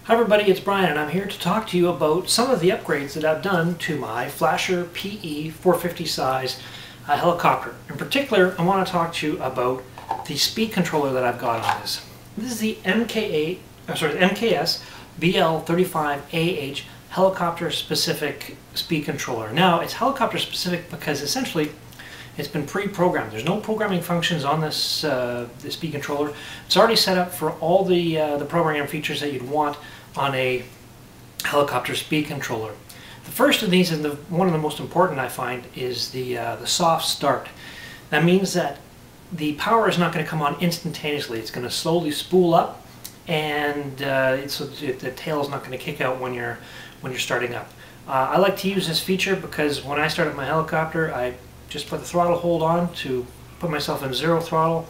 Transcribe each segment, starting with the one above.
Hi everybody, it's Brian and I'm here to talk to you about some of the upgrades that I've done to my Flasher PE 450 size helicopter. In particular, I want to talk to you about the speed controller that I've got on this. This is the MKS BL 35AH helicopter specific speed controller. Now, it's helicopter specific because essentially it's been pre-programmed. There's no programming functions on this speed controller. It's already set up for all the programming features that you'd want on a helicopter speed controller. The first of these, and one of the most important I find, is the soft start. That means that the power is not going to come on instantaneously. It's going to slowly spool up, and so the tail is not going to kick out when you're starting up. I like to use this feature because when I start up my helicopter, I just put the throttle hold on to put myself in zero throttle,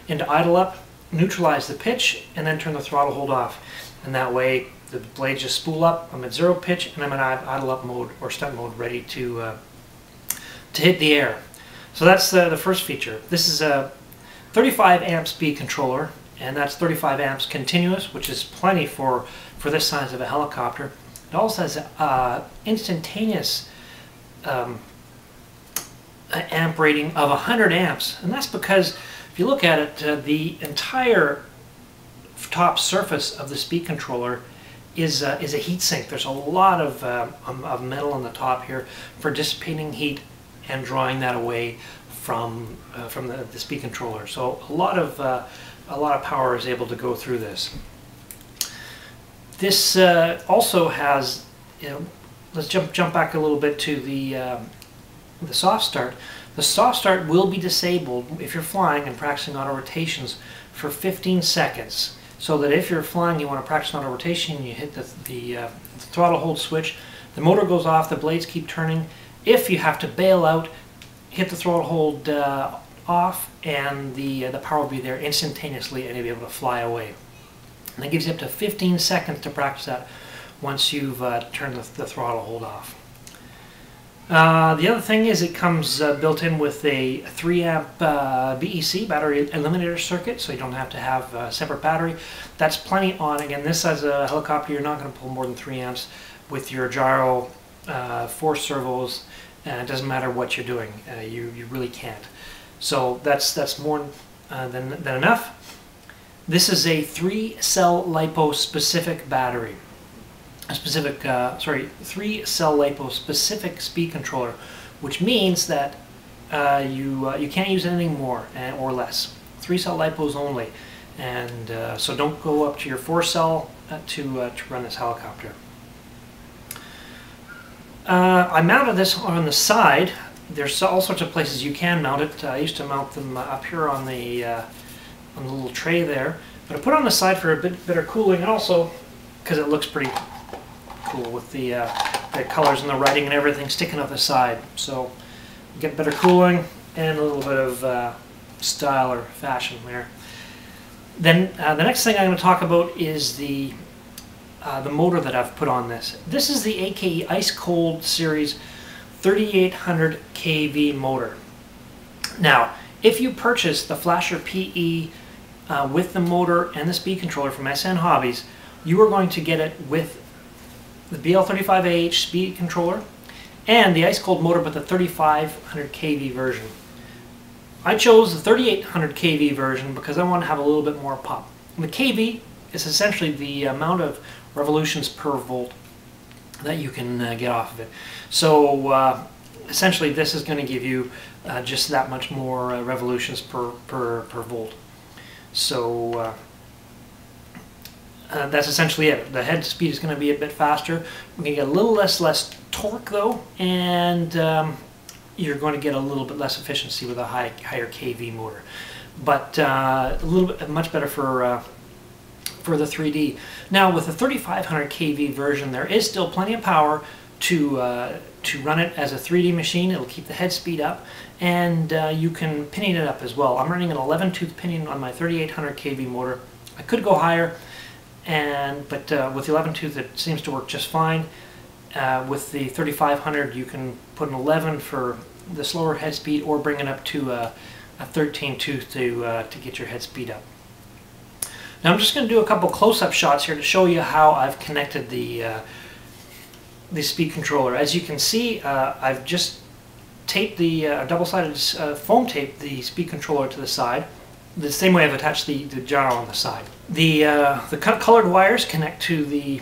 into idle up, neutralize the pitch, and then turn the throttle hold off. And that way the blades just spool up, I'm at zero pitch, and I'm in idle up mode or stunt mode, ready to hit the air. So that's the first feature. This is a 35 amp speed controller, and that's 35 amps continuous, which is plenty for this size of a helicopter. It also has instantaneous amp rating of 100 amps, and that's because if you look at it, the entire top surface of the speed controller is a heat sink. There's a lot of metal on the top here for dissipating heat and drawing that away from the speed controller. So a lot of power is able to go through this. This also has, let's jump back a little bit to the soft start. The soft start will be disabled if you're flying and practicing auto rotations for 15 seconds. So that if you're flying, you want to practice auto rotation, you hit the throttle hold switch, the motor goes off, the blades keep turning. If you have to bail out, hit the throttle hold off, and the power will be there instantaneously, and you'll be able to fly away. And that gives you up to 15 seconds to practice that once you've turned the throttle hold off. The other thing is it comes built in with a 3 amp BEC, battery eliminator circuit, so you don't have to have a separate battery. That's plenty on. Again, this as a helicopter, you're not going to pull more than 3 amps with your gyro, 4 servos, and it doesn't matter what you're doing. You really can't. So that's more than enough. This is a 3-cell LiPo specific battery. A specific, 3-cell LiPo specific speed controller, which means that you can't use anything more or less. 3-cell LiPos only, and so don't go up to your 4-cell to run this helicopter. I mounted this on the side. There's all sorts of places you can mount it. I used to mount them up here on the little tray there, but I put it on the side for a bit better cooling, and also because it looks pretty cool with the colors and the writing and everything sticking up the side. So you get better cooling and a little bit of style or fashion there. Then the next thing I'm going to talk about is the motor that I've put on this. This is the AKE ICECold series 3800 kV motor. Now, if you purchase the Flasher PE with the motor and the speed controller from SN Hobbies, you are going to get it with the BL35AH speed controller and the ICECold motor, but the 3500 kV version. I chose the 3800 kV version because I want to have a little bit more pop. And the kV is essentially the amount of revolutions per volt that you can get off of it. So essentially this is going to give you just that much more revolutions per volt. So that's essentially it. The head speed is going to be a bit faster. We're going to get a little less torque though, and you're going to get a little bit less efficiency with a higher kV motor. But a little bit much better for the 3D. Now with the 3500 kV version, there is still plenty of power to run it as a 3D machine. It'll keep the head speed up, and you can pinion it up as well. I'm running an 11-tooth pinion on my 3800 kV motor. I could go higher, but with the 11-tooth it seems to work just fine. With the 3500 you can put an 11 for the slower head speed, or bring it up to a 13-tooth to get your head speed up. Now I'm just going to do a couple close-up shots here to show you how I've connected the speed controller. As you can see, I've just taped the double-sided foam tape the speed controller to the side, the same way I've attached the gyro on the side. The colored wires connect to the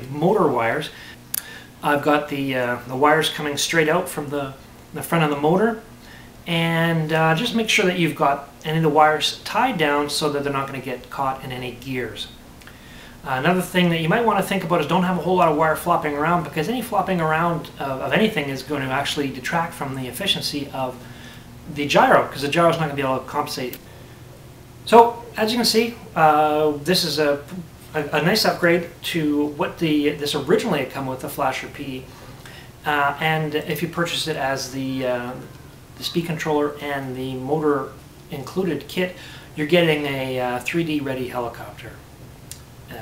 motor wires. I've got the wires coming straight out from the front of the motor, and just make sure that you've got any of the wires tied down so that they're not going to get caught in any gears. Another thing that you might want to think about is don't have a whole lot of wire flopping around, because any flopping around of anything is going to actually detract from the efficiency of the gyro, because the gyro is not going to be able to compensate. So as you can see, this is a nice upgrade to what this originally had come with, the Flasher PE. And if you purchase it as the speed controller and the motor included kit, you're getting a 3D ready helicopter.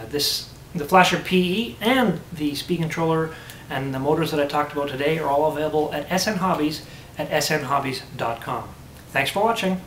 The Flasher PE and the speed controller and the motors that I talked about today are all available at SN Hobbies at snhobbies.com. Thanks for watching.